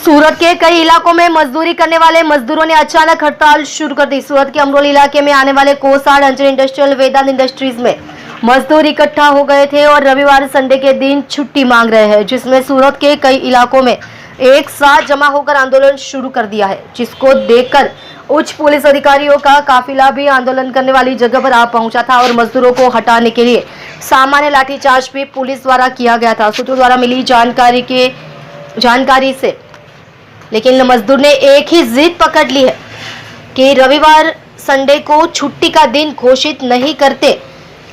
सूरत के कई इलाकों में मजदूरी करने वाले मजदूरों ने अचानक हड़ताल शुरू कर दी। सूरत के अमरोली इलाके में आने वाले कोसाड अंचल इंडस्ट्रियल वेदांत इंडस्ट्रीज में मजदूर इकट्ठा हो गए थे और रविवार संडे के दिन छुट्टी मांग रहे हैं, जिसमें सूरत के कई इलाकों में एक साथ जमा होकर आंदोलन शुरू कर दिया है, जिसको देखकर उच्च पुलिस अधिकारियों का काफिला भी आंदोलन करने वाली जगह पर आ पहुंचा था और मजदूरों को हटाने के लिए सामान्य लाठीचार्ज भी पुलिस द्वारा किया गया था। सूत्रों द्वारा मिली जानकारी से लेकिन मजदूर ने एक ही जिद पकड़ ली है कि रविवार संडे को छुट्टी का दिन घोषित नहीं करते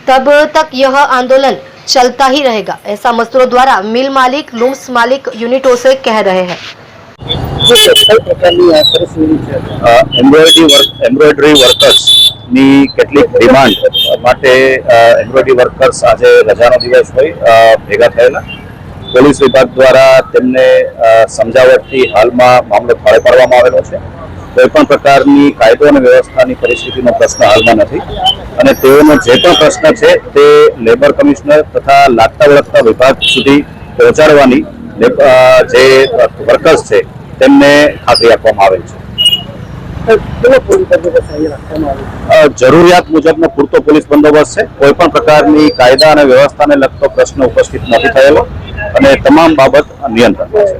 तब तक यह आंदोलन चलता ही रहेगा, ऐसा मजदूरों द्वारा मिल मालिक लूम्स मालिक यूनिटों से कह रहे हैं। એમ્બ્રોઇડરી વર્કર્સની કેટલીક ડિમાન્ડ માટે એમ્બ્રોઇડરી વર્કર્સ આજે રજાનો દિવસ હોય ભેગા થયેલા પોલીસ વિભાગ દ્વારા તેમને સમજાવટથી હાલમાં મામલો થાળે પાડવામાં આવેલો છે। કોઈપણ પ્રકારની કાયદો અને વ્યવસ્થાની પરિસ્થિતિનો પ્રશ્ન હાલમાં નથી અને તેઓનો જે પણ પ્રશ્ન છે તે લેબર કમિશનર તથા લાગતા વળગતા વિભાગ સુધી પહોંચાડવાની જે વર્કર્સ છે તેમને ખાતરી આપવામાં આવેલ છે। જરૂરિયાત મુજબનો પૂરતો પોલીસ બંદોબસ્ત છે। કોઈપણ પ્રકારની કાયદા અને વ્યવસ્થાને લગતો પ્રશ્ન ઉપસ્થિત નથી થયેલો અને તમામ બાબત નિયંત્રણમાં છે।